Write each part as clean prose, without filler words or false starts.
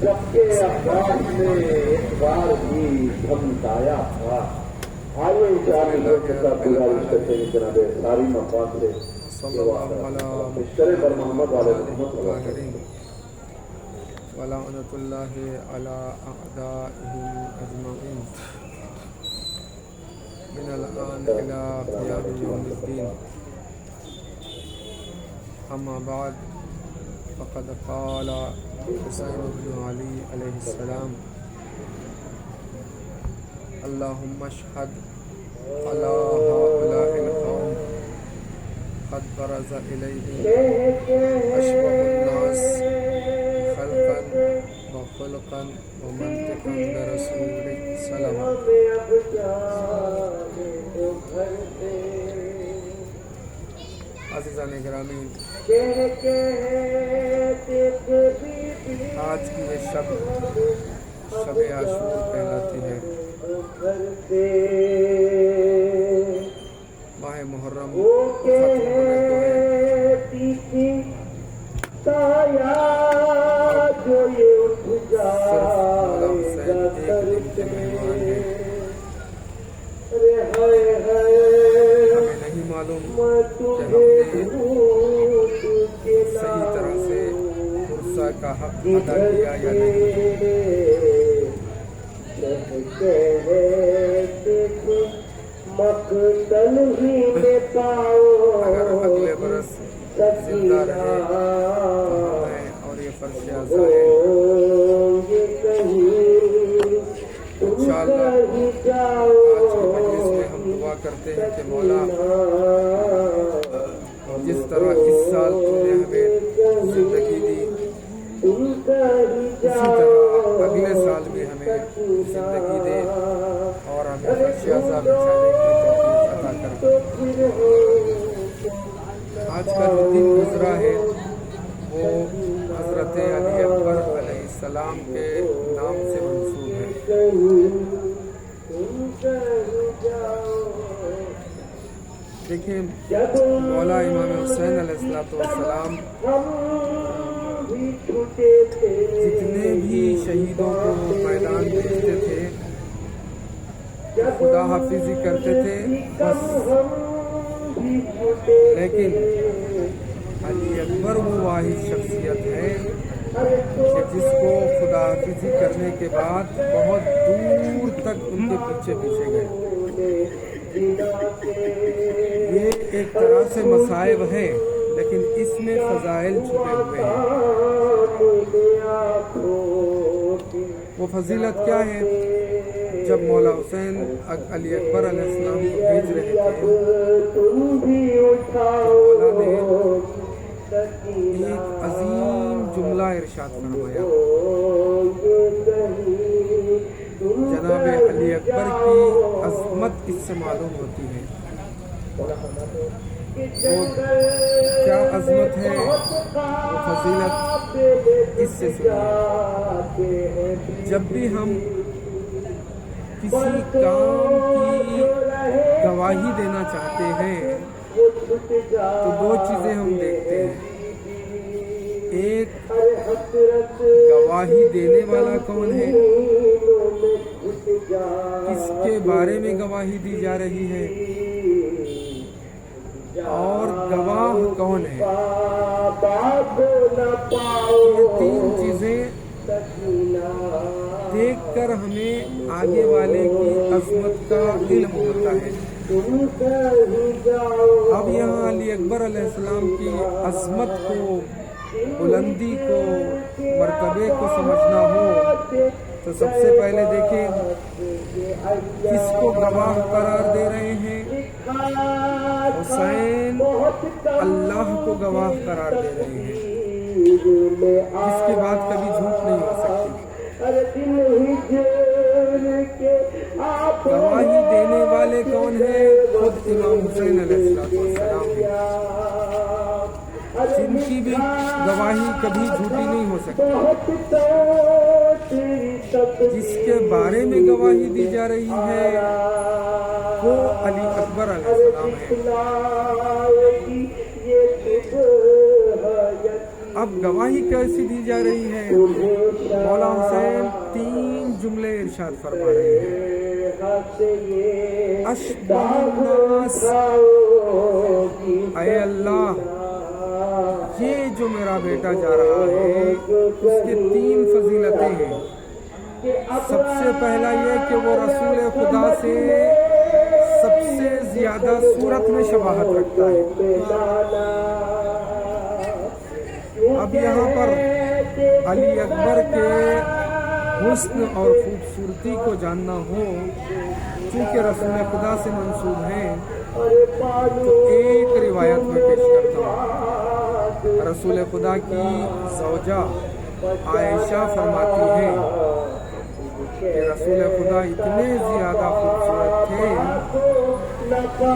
جب کے افراد نے ایک بار بھی دھمکایا تھا. آئیے انشاءاللہ کا گزارش کرتے ہیں جناب ساری مفاد سے مشترے پر محمد علیہ محمد ولعنۃ اللہ علی اعدائهم اجمعین من الآن الی قیام یوم الدین. اما بعد فقد قال حسین بن علی علیہ السلام اللہم اشہد علی هؤلاء القوم قد برز الیہم اشبہ الناس خلقا وخلقا ومنطقا برسولک سلام. عزیزان گرامی، آج کی یہ شب عاشور کہلاتی ہے. ماہ محرم ختم ہونے کو ہے. مولا حسین ایک دن کے مہمان ہیں. ہمیں نہیں معلوم کہ ہم نے صحیح طرح سے عرصہ کا حق ادا کیا یا نہیں. اگر اگلے برس زندہ رہے تو ہمیں اور یہ فرش اعضا ہے. انشاءاللہ آج کی مجلس میں ہم دعا کرتے ہیں کہ مولا جس طرح اس سال تو نے ہمیں زندگی دی، اسی طرح اگلے سال بھی ہمیں زندگی دے اور ہمیں فرش اعضا بچھانے کی توفیق عطا کر. آج کا جو دن گزرا ہے وہ حضرت علی اکبر علیہ السلام کے نام سے منسوب ہے. دیکھیں، مولا امام حسین علیہ السلام جتنے بھی شہیدوں کو میدان بھیجتے تھے خدا حافظی کرتے تھے بس. لیکن علی اکبر وہ واحد شخصیت ہے کہ جس کو خدا حافظی کرنے کے بعد بہت دور تک ان کے پیچھے گئے. یہ ایک طرح سے مصائب ہے لیکن اس میں فضائل چھپے ہوئے ہیں. وہ فضیلت کیا ہے؟ جب مولا حسین علی اکبر علیہ السلام کو بھیج رہے تھے تو مولا نے ایک عظیم جملہ ارشاد فرمایا. جناب علی اکبر کی عظمت اس سے معلوم ہوتی ہے. وہ کیا عظمت ہے، وہ فضیلت اس سے سنیے. جب بھی ہم کسی کام کی گواہی دینا چاہتے ہیں تو دو چیزیں ہم دیکھتے ہیں. ایک، گواہی دینے والا کون ہے، کس کے بارے میں گواہی دی جا رہی ہے، اور گواہ کون ہے. یہ تین چیزیں دیکھ کر ہمیں آگے والے کی عظمت کا علم ہوتا ہے. اب یہاں علی اکبر علیہ السلام کی عظمت کو، بلندی کو، مرتبے کو سمجھنا ہو تو سب سے پہلے دیکھیں کس کو گواہ قرار دے رہے ہیں. حسین اللہ کو گواہ قرار دے رہے ہیں. اس کے بعد کبھی جھوٹ نہیں ہو سکتی. گواہی دینے والے کون ہیں؟ خود امام حسین علیہ السلام ہیں، جن کی بھی گواہی کبھی جھوٹی نہیں ہو سکتی. جس کے بارے میں گواہی دی جا رہی ہے وہ علی اکبر علیہ السلام ہے. اب गवाही कैसी दी जा रही है? मौला हुसैन 3 जुमले इरशाद फरमा रहे हैं। अशबहुन्नास, ऐ अल्लाह, ये जो मेरा बेटा जा रहा है उसके 3 फजीलतें हैं। सबसे पहला ये कि वो रसूल खुदा से सबसे ज्यादा सूरत में शबाहत रखता है। अब यहाँ पर अली अकबर के हुस्न और खूबसूरती को जानना हो, चूँकि रसूल खुदा से मंसूब हैं, तो एक रिवायत में पेश करता हूँ। रसूल खुदा की ज़ौजा आयशा फरमाती है कि रसूल खुदा इतने ज़्यादा खूबसूरत थे कि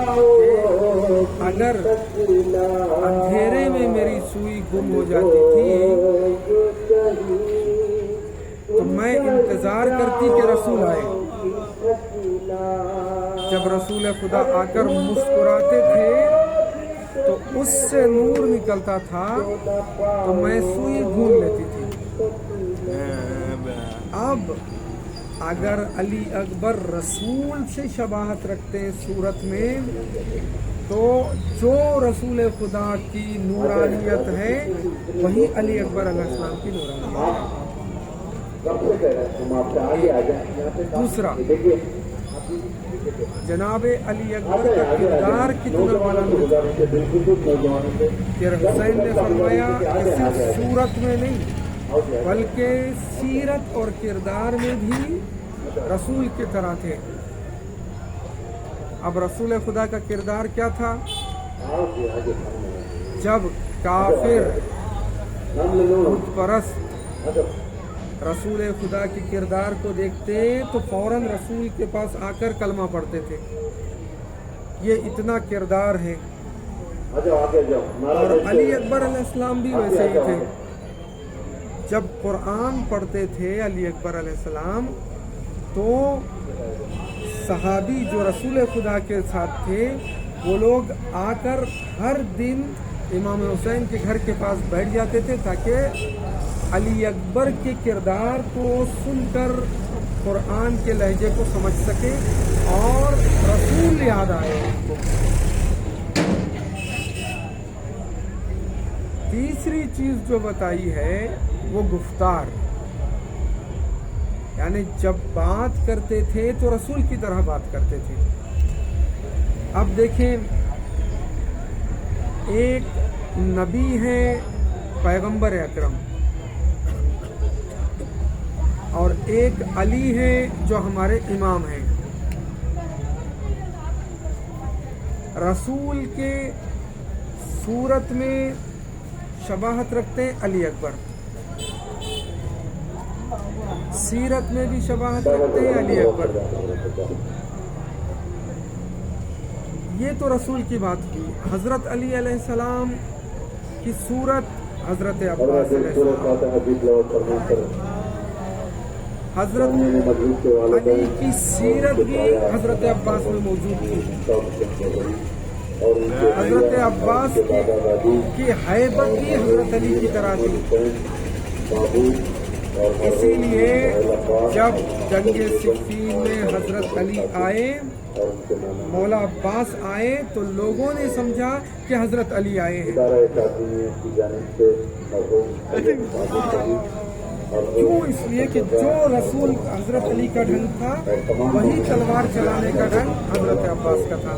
अगर अंधेरे में मेरी सुई गुम हो जाती थी तो मैं इंतज़ार करती कि रसूल आए। जब रसूल खुदा आकर मुस्कुराते थे तो उससे नूर निकलता था तो मैं सुई ढूंढ लेती थी। अब अगर अली अकबर रसूल से शबाहत रखते हैं सूरत में, तो जो रसूल खुदा की नूरानियत है वही अली अकबर अलैहिस्सलाम की नूरानियत है। दूसरा, जनाब अली अकबर का किरदार कितना बुलंद कि हुसैन ने फरमाया कि सिर्फ सूरत में नहीं बल्कि सीरत और किरदार में भी रसूल की तरह थे। अब रसूल खुदा का किरदार क्या था? जब काफिर बुत परस्त रसूल खुदा के किरदार को देखते तो फौरन रसूल के पास आकर कलमा पढ़ते थे। ये इतना किरदार है। और अली अकबर अलैहिस्सलाम भी वैसे ही थे। जब कुरान पढ़ते थे अली अकबर अलैहिस्सलाम तो सहाबी जो रसूल खुदा के साथ थे वो लोग आकर हर दिन इमाम हुसैन के घर के पास बैठ जाते थे ताकि अली अकबर के किरदार को सुनकर कुरान के लहजे को समझ सके और रसूल याद आए उनको। तीसरी चीज जो बताई है वो गुफ्तार, यानी जब बात करते थे तो रसूल की तरह बात करते थे। अब देखें, एक नबी है पैगंबर अकरम और एक अली है जो हमारे इमाम हैं। रसूल के सूरत में शबाहत रखते हैं अली अकबर, सीरत में भी शबाहत रखते हैं अली अकबर। ये तो रसूल की बात की। हजरत अली अलैहिस्सलाम की सूरत हजरत अब्बास अलैहिस्सलाम, हजरत अली की सीरत भी हजरत अब्बास में मौजूद थी। हजरत अब्बास की हैबत भी हजरत अली की तरह थी। इसीलिए जब जंगे सिफ़ीन में हजरत अली आए, मौला अब्बास आए, तो लोगों ने समझा कि हजरत अली आए हैं। क्यों? इसलिए कि जो रसूल हजरत अली का ढंग था वही तलवार चलाने का ढंग हजरत अब्बास का था।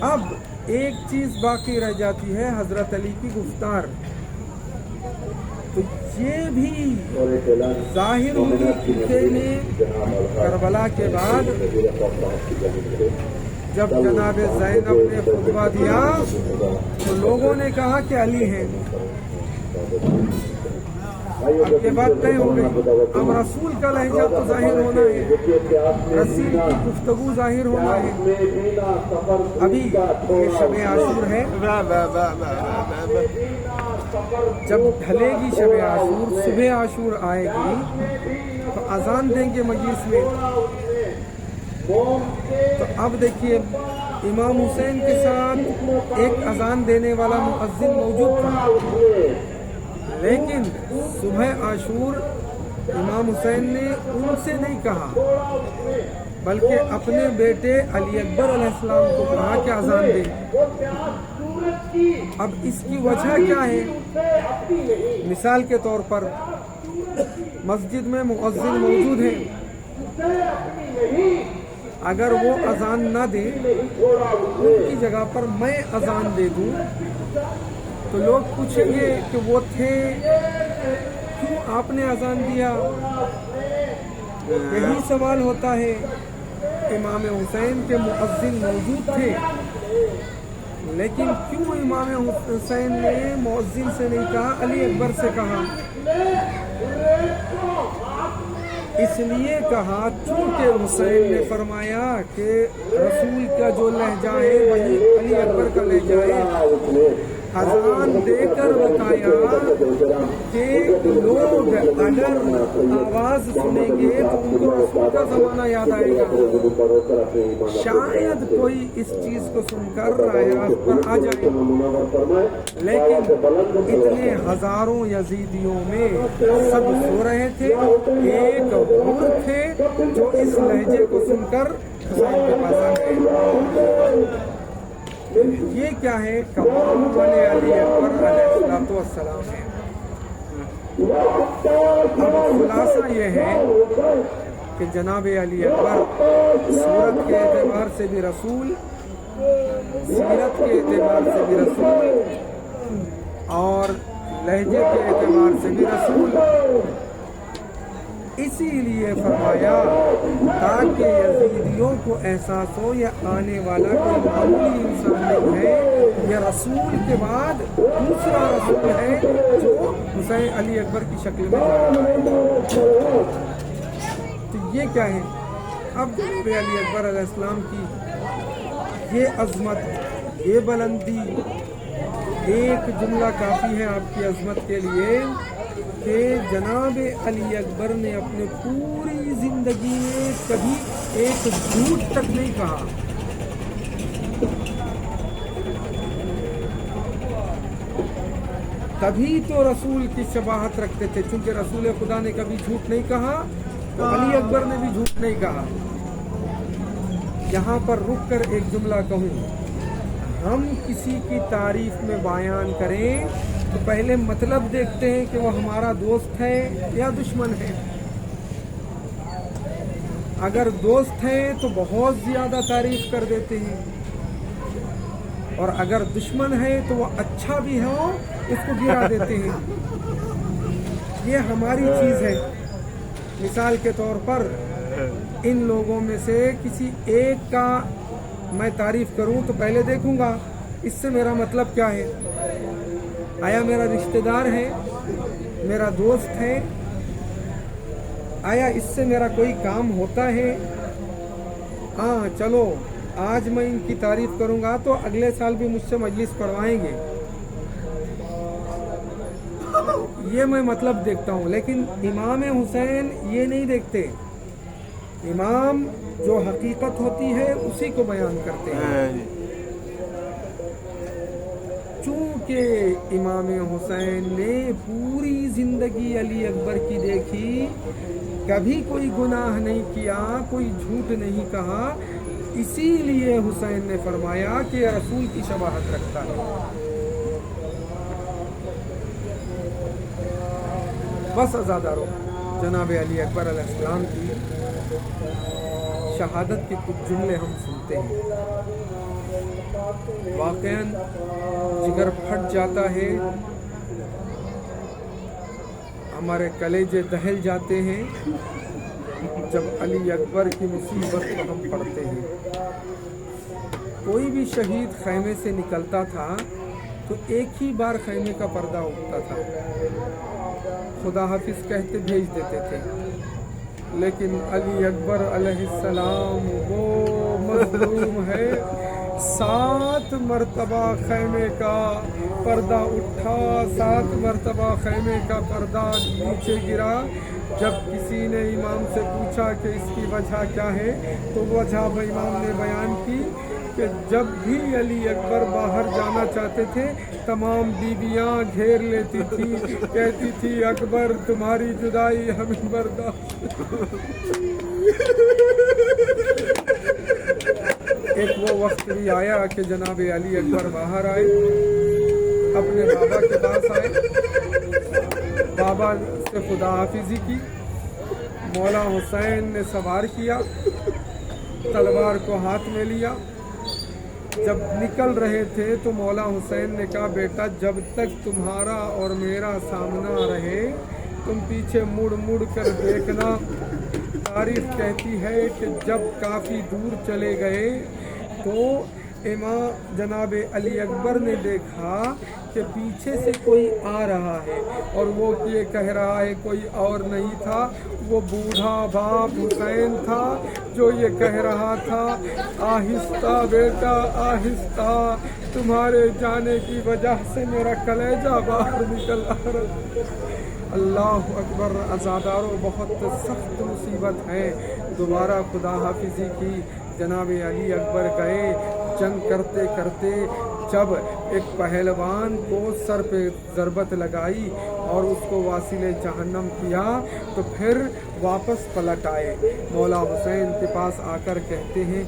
अब एक चीज बाकी रह जाती है, हजरत अली की गुफ्तार। तो ये भी जाहिर हुई ने करबला के बाद जब जनाब ज़ैनब ने खुतबा दिया तो लोगों ने कहा कि अली हैं। अब ये बात तय हो गई। अब रसूल का लहजा तो जाहिर होना है, रसूल की गुफ्तगू जाहिर होना है। अभी ये शब आशूर है, जब ढलेगी शब आशूर, सुबह आशूर आएगी तो अजान देंगे मजलिस में। तो अब देखिए इमाम हुसैन के साथ एक अजान देने वाला मुअज्जिन मौजूद था, लेकिन सुबह आशूर इमाम हुसैन ने उनसे नहीं कहा, बल्कि अपने बेटे अली अकबर अलैहिस्सलाम को कहा कि अजान दे। अब इसकी वजह क्या है? मिसाल के तौर पर मस्जिद में मुअज्जिन मौजूद है, अगर वो अजान ना दे, उनकी जगह पर मैं अजान दे दूं, तो लोग पूछेंगे कि वो थे, क्यों आपने अजान दिया? यही सवाल होता है। इमाम हुसैन के मुअज्जिन मौजूद थे, लेकिन क्यों इमाम हुसैन ने मुअज्जिन से नहीं कहा, अली अकबर से कहा? इसलिए कहा चूंकि हुसैन ने फरमाया कि रसूल का जो लहजा है वही अली अकबर का लहजा है। अजान देकर बताया कि लोग अगर आवाज सुनेंगे तो उनको रसूल का जमाना याद आएगा, शायद कोई इस चीज को सुनकर राह पर आ जाए। लेकिन इतने हजारों यजीदियों में सब सो रहे थे, एक हुर थे जो इस लहजे को सुनकर हुसैन के पास आ गए। ये क्या है? कमाल वाले अली अकबर अलैहिस्सलाम है। अब खुलासा ये है कि जनाब अली अकबर सूरत के एतबार से भी रसूल, सीरत के एतबार से भी रसूल और लहजे के एतबार से भी रसूल। इसीलिए फरमाया ताकि यजीदियों को एहसास हो या आने वाला कोई मामूली इंसान नहीं है, यह रसूल के बाद दूसरा रसूल है जो हुसैन अली अकबर की शक्ल में जा रहा है। तो ये क्या है? अब जनाब अली अकबर अलैहिस्सलाम की ये अजमत, ये बुलंदी, एक जुमला काफ़ी है आपकी अजमत के लिए कि जनाब अली अकबर ने अपने पूरी जिंदगी में कभी एक झूठ तक नहीं कहा। तभी तो रसूल की शबाहत रखते थे, चूंकि रसूल खुदा ने कभी झूठ नहीं कहा तो अली अकबर ने भी झूठ नहीं कहा। यहाँ पर रुक कर एक जुमला कहूँ, हम किसी की तारीफ में बयान करें तो पहले मतलब देखते हैं कि वो हमारा दोस्त है या दुश्मन है। अगर दोस्त है तो बहुत ज़्यादा तारीफ कर देते हैं, और अगर दुश्मन है तो वो अच्छा भी हो उसको गिरा देते हैं। ये हमारी चीज़ है। मिसाल के तौर पर इन लोगों में से किसी एक का मैं तारीफ करूं तो पहले देखूंगा इससे मेरा मतलब क्या है। आया मेरा रिश्तेदार है, मेरा दोस्त है, आया इससे मेरा कोई काम होता है? हाँ चलो आज मैं इनकी तारीफ करूंगा तो अगले साल भी मुझसे मजलिस पढ़वाएंगे, ये मैं मतलब देखता हूँ। लेकिन इमाम हुसैन ये नहीं देखते। इमाम जो हकीकत होती है उसी को बयान करते हैं। चूँकि इमाम हुसैन ने पूरी ज़िंदगी अली अकबर की देखी, कभी कोई गुनाह नहीं किया, कोई झूठ नहीं कहा, इसीलिए हुसैन ने फरमाया कि रसूल की शबाहत रखता है। बस अज़ादारों, जनाब अली अकबर अलैहिस्सलाम की शहादत के कुछ जुमले हम सुनते हैं, वाक़ईन जिगर फट जाता है, हमारे कलेजे दहल जाते हैं जब अली अकबर की मुसीबत को हम पढ़ते हैं। कोई भी शहीद खैमे से निकलता था तो एक ही बार खैमे का पर्दा उठता था, खुदा हाफिज कहते भेज देते थे। लेकिन अली अकबर अलैहिस्सलाम वो मज़लूम है 7 मरतबा खैमे का पर्दा उठा, 7 मरतबा खैमे का पर्दा नीचे गिरा। जब किसी ने इमाम से पूछा कि इसकी वजह क्या है, तो वजह इमाम ने बयान की कि जब भी अली अकबर बाहर जाना चाहते थे, तमाम बीवियां घेर लेती थी, कहती थी अकबर तुम्हारी जुदाई हमें बर्दाश्त। एक वो वक्त भी आया कि जनाब अली अकबर बाहर आए, अपने बाबा के पास आए, बाबा से खुदा हाफिजी की। मौला हुसैन ने सवार किया, तलवार को हाथ में लिया। जब निकल रहे थे तो मौला हुसैन ने कहा बेटा जब तक तुम्हारा और मेरा सामना रहे तुम पीछे मुड़ मुड़ कर देखना। तारीख कहती है कि जब काफ़ी दूर चले गए तो इमाम जनाब अली अकबर ने देखा कि पीछे से कोई आ रहा है, और वो ये कह रहा है कोई और नहीं था, वो बूढ़ा बाप हुसैन था जो ये कह रहा था आहिस्ता बेटा आहिस्ता, तुम्हारे जाने की वजह से मेरा कलेजा बाहर निकल आ रहा। अल्लाह अकबर। अज़ादारों बहुत सख्त मुसीबत है। दोबारा खुदा हाफिजी की जनाब अली अकबर गए। जंग करते करते जब एक पहलवान को सर पे ज़रबत लगाई और उसको वासिले जहन्नम किया, तो फिर वापस पलट आए। मौला हुसैन के पास आकर कहते हैं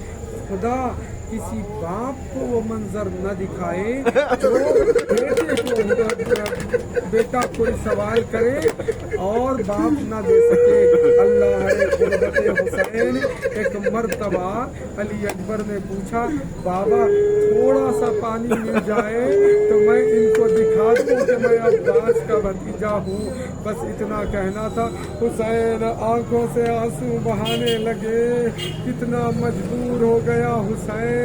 खुदा किसी बाप को वो मंजर न दिखाए जो बेटा कोई सवाल करे और बाप न दे सके। अल्लाह हुसैन। एक मर्तबा अली अकबर ने पूछा बाबा थोड़ा सा पानी मिल जाए तो मैं इनको दिखा दूं कि मैं अब्बास का भतीजा हूँ। बस इतना कहना था। हुसैन आंखों से आंसू बहाने लगे। कितना मजबूर हो गया हुसैन,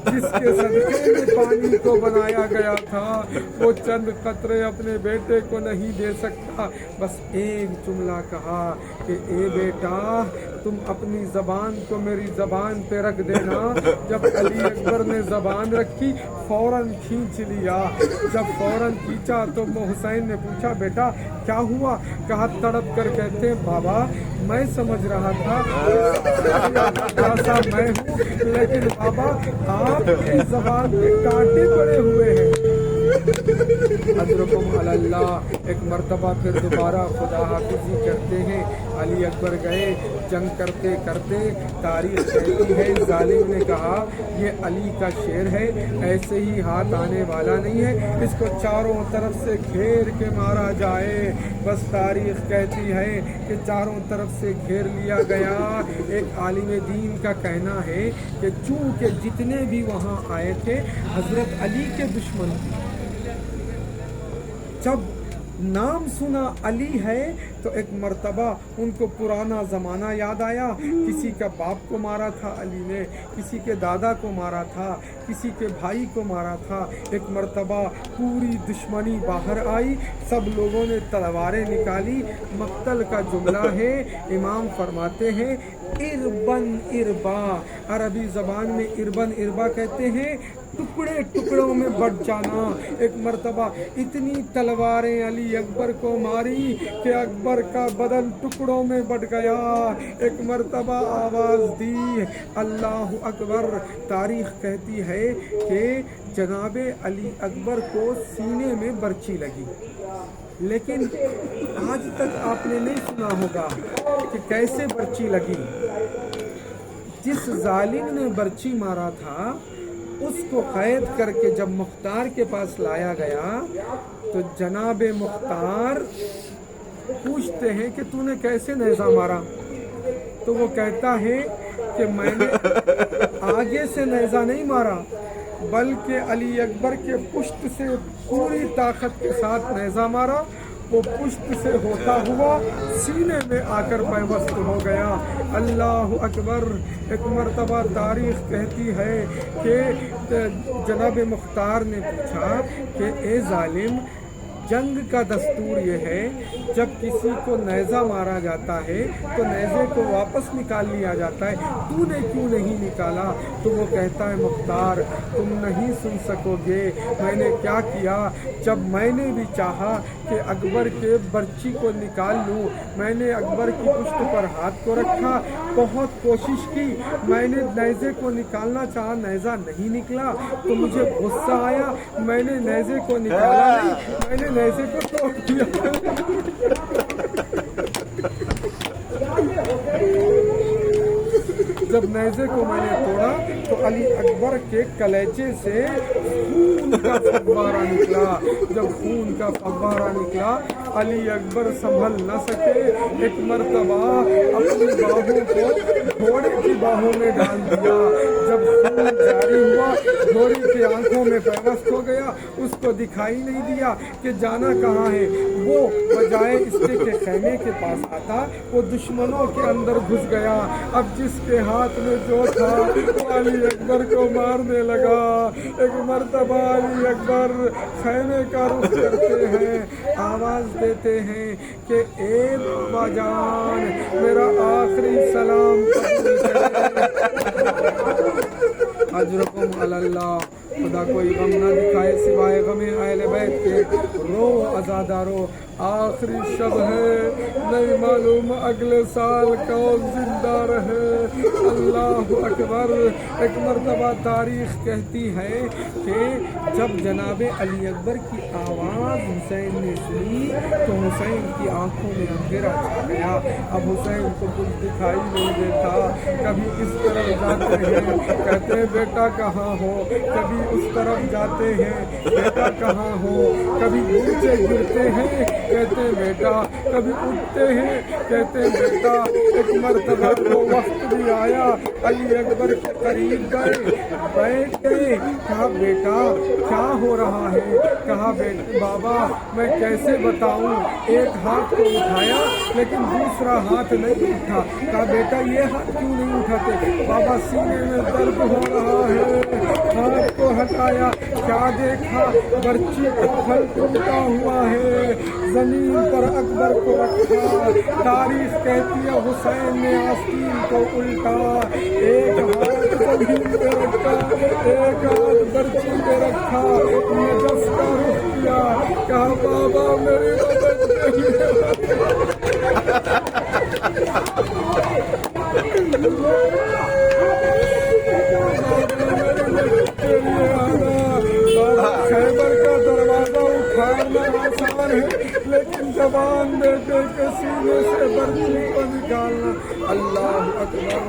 जिसके सदके में पानी को बनाया गया था वो चंद कतरे अपने बेटे को नहीं दे सकता। बस एक जुमला कहा कि ए बेटा तुम अपनी ज़बान को मेरी ज़बान पे रख देना। जब अली अकबर ने ज़बान रखी फौरन खींच लिया। जब फौरन खींचा तो हुसैन ने पूछा बेटा क्या हुआ? कहा तड़प कर कहते बाबा मैं समझ रहा था ऐसा मैं हूँ, लेकिन बाबा आपकी ज़बान पे कांटे पड़े हुए हैं। अजरकुम अल्लाह। एक मर्तबा फिर दोबारा खुदा हाफिजी करते हैं। अली अकबर गए। जंग करते करते तारीख कहती है जालिम ने कहा ये अली का शेर है, ऐसे ही हाथ आने वाला नहीं है, इसको चारों तरफ से घेर के मारा जाए। बस तारीख कहती है कि चारों तरफ से घेर लिया गया। एक आलिम दीन का कहना है कि चूंकि जितने भी वहाँ आए थे हजरत अली के दुश्मन थे। जब नाम सुना अली है तो एक मर्तबा उनको पुराना ज़माना याद आया। किसी का बाप को मारा था अली ने, किसी के दादा को मारा था, किसी के भाई को मारा था। एक मर्तबा पूरी दुश्मनी बाहर आई, सब लोगों ने तलवारें निकाली। मक्तल का जुमला है, इमाम फरमाते हैं इरबन इरबा, अरबी ज़बान में इरबन इरबा कहते हैं टुकड़े टुकड़ों में बट जाना। एक मर्तबा इतनी तलवारें अली अकबर को मारी कि अकबर का बदन टुकड़ों में बट गया। एक मर्तबा आवाज़ दी अल्लाह अकबर। तारीख कहती है कि जनाबे अली अकबर को सीने में बर्छी लगी, लेकिन आज तक आपने नहीं सुना होगा कि कैसे बर्छी लगी। जिस जालिम ने बर्छी मारा था उसको कैद करके जब मुख्तार के पास लाया गया तो जनाबे मुख्तार पूछते हैं कि तूने कैसे नेज़ा मारा? तो वो कहता है कि मैंने आगे से नेज़ा नहीं मारा बल्कि अली अकबर के पुष्ट से पूरी ताकत के साथ नेज़ा मारा। वो पुष्ट से होता हुआ सीने में आकर पैवस्त हो गया। अल्लाह अकबर। एक मर्तबा तारीख कहती है कि जनाब मुख्तार ने पूछा कि ए जालिम जंग का दस्तूर ये है, जब किसी को नेज़ा मारा जाता है तो नेज़े को वापस निकाल लिया जाता है, तूने क्यों नहीं निकाला? तो वो कहता है मुख्तार तुम नहीं सुन सकोगे मैंने क्या किया। जब मैंने भी चाहा कि अकबर के बर्ची को निकाल लूँ, मैंने अकबर की पुश्त पर हाथ को रखा, बहुत कोशिश की, मैंने नेज़े को निकालना चाहा, नेज़ा नहीं निकला, तो मुझे गुस्सा आया, मैंने नेज़े को निकाला नहीं, मैंने नेज़े को तोड़ दिया। जब नेज़े को मैंने तोड़ा तो अली अकबर के कलेजे से खून का फव्वारा निकला। जब खून का फव्वारा निकला अली अकबर संभल न सके, एक मर्तबा अपनी बाहों को घोड़े की बाहों में डाल दिया। जब खून जारी हुआ घोड़े की आंखों में पैवस्त हो गया, उसको दिखाई नहीं दिया कि जाना कहाँ है। वो बजाय इसके के खैमे के पास आता वो दुश्मनों के अंदर घुस गया। अब जिसके हाथ में जो था वो अली अकबर को मारने लगा। एक मर्तबा अली अकबर खैमे का रुख करते हैं, आवाज देते हैं कि ए बाजान मेरा आखिरी सलाम अजरकुम अल्लाह। खुदा कोई गम ना दिखाए सिवाय गमे अहले बैत के। रो अज़ादारो आखिरी शब है, नहीं मालूम अगले साल कौन जिंदा रहे। अल्लाह अकबर। एक मरतबा तारीख कहती है कि जब जनाब अली अकबर की आवाज़ हुसैन ने सुनी तो हुसैन की आंखों में अंधेरा छा गया। अब हुसैन को कुछ दिखाई नहीं देता, कभी इस तरफ जाते हैं कहते हैं बेटा कहाँ हो, कभी उस तरफ जाते हैं बेटा कहाँ हो, कभी नीचे गिरते हैं कहते हैं बेटा, कभी उठते हैं कहते हैं बेटा। एक मर्तबा वो वक्त भी आया अली अकबर के करीब गए, बैठ गए, कहा बेटा क्या हो रहा है? कहा बेटा बाबा मैं कैसे बताऊं, एक हाथ को उठाया लेकिन दूसरा हाथ नहीं उठा। कहा बेटा ये हाथ क्यों नहीं उठाते? बाबा सीने में दर्द हो रहा है। हाथ को हटाया, क्या देखा बर्ची का फल टूटा हुआ है, जमीन पर अकबर को रखा। तारीख कहती है हुसैन ने आस्तीन को उल्टा, एक हाथ जमीन पे रखा, एक हाथ बर्ची पे रखा, नजस का रुख किया, कहा बाबा मेरी मदद खैबर का दरवाजा उखाड़ना आसान है लेकिन जबान बेटे के सीने से बर्ची को निकालना। अल्लाह अकबर।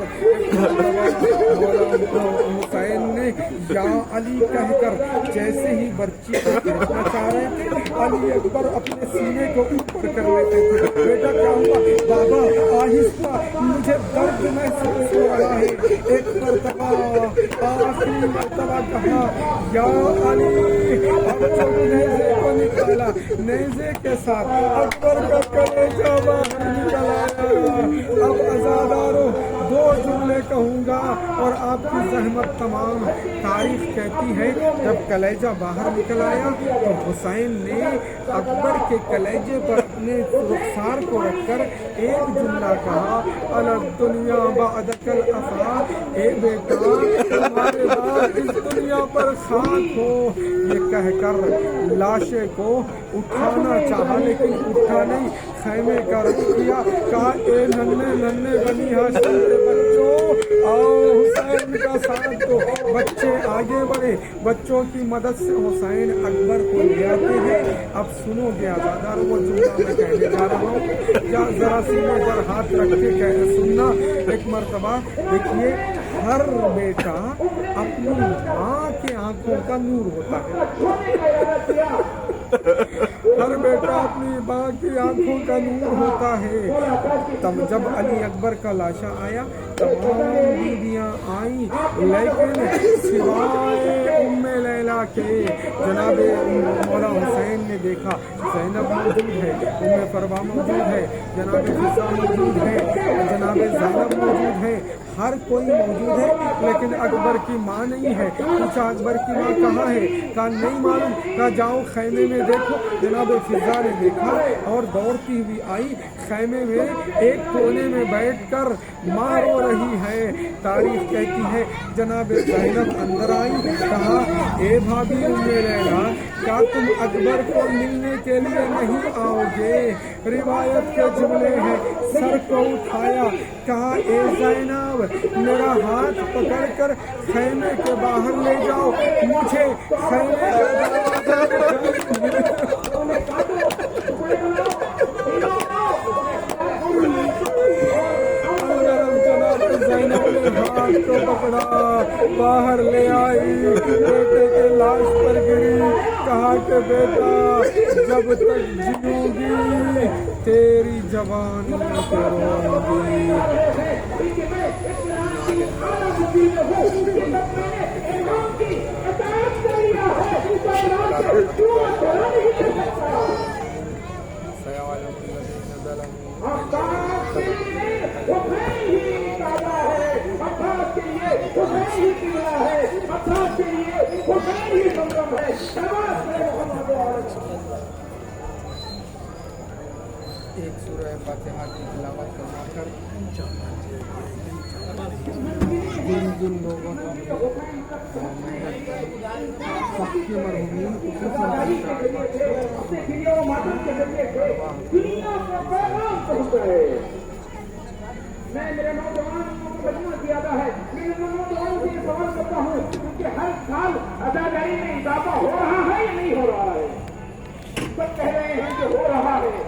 हुसैन ने या अली कहकर जैसे ही बर्ची को खींचना चाह रहे थे अली अकबर अपने सीने को ऊपर कर लेते थे। बेटा क्या हुआ? बाबा आहिस्ता, मुझे दर्द महसूस हो रहा है। एक मरतबा आखिरी मरतबा कहा या अली। अब जब नेज़े को निकाला, नेज़े के साथ अकबर का कलेजा बाहर निकल आया। अब अज़ादारों दो जुमले कहूँगा और आपकी जहमत तमाम। तारीख कहती है जब कलेजा बाहर निकल आया तो हुसैन ने अकबर के कलेजे पर अपने रुखसार को रखकर एक जुमला कहा अल दुनिया बअदकल अफ़ा। ए बेटा तुम्हारे बाद इस दुनिया पर खाक हो। ये कहकर लाशे को उठाना चाहा लेकिन उठा नहीं, खैमे का रख दिया। कहा ए नन्हे नन्हे बनी हाशिम के बच्चों आओ हुसैन का साथ दो। बच्चे आगे बढ़े, बच्चों की मदद से हुसैन अकबर को ले आते हैं। अब सुनोगे आज़ादार वो जुमला मैं कहने जा रहा हूँ, या जरा सीने पर हाथ रख के कहना सुनना। एक मरतबा देखिए हर बेटा अपनी माँ के आंखों का नूर होता है। हर बेटा अपनी माँ की आंखों का नूर होता है। तब जब अली अकबर का लाशा आया तमाम बीवियाँ आई लेकिन सिवाय उम्मे लैला کہ جناب مولا حسین نے دیکھا زینب موجود ہے، ام فروا موجود ہے، جناب فضا موجود ہے، جناب زینب موجود ہے، ہر کوئی موجود ہے، لیکن اکبر کی ماں نہیں ہے۔ پوچھا اکبر کی ماں کہاں ہے؟ کہا نہیں معلوم۔ کہا جاؤ خیمے میں دیکھو۔ جناب فضا نے دیکھا اور دوڑتی ہوئی آئی، خیمے میں ایک کونے میں بیٹھ کر ماں رو رہی ہے۔ تاریخ کہتی ہے جناب زینب اندر آئی، کہا اے بھابھی ام لیلا، کیا تم اکبر کو ملنے کے لیے نہیں آؤ گے؟ روایت کے جملے ہیں، سر کو اٹھایا، کہا اے زینب میرا ہاتھ پکڑ کر خیمے کے باہر لے جاؤ، مجھے خیمے زینب نے ہاتھ کو پکڑا، باہر لے آئی، بیٹے کے لاش پر گری، کہا کہ بیٹا جب تک جیوں گی تیری جوانی کو روں گی۔ ایک سورہ فاتحہ کی تلاوت کروا کر جن لوگوں کو سخت مرحومین میں میرے نوجوانوں کو بچنا زیادہ ہے، میرے نوجوانوں سے یہ سوال کرتا ہوں کیونکہ ہر سال اداکاری میں اضافہ ہو رہا ہے یا نہیں ہو رہا ہے؟ سب کہہ رہے ہیں کہ ہو رہا ہے،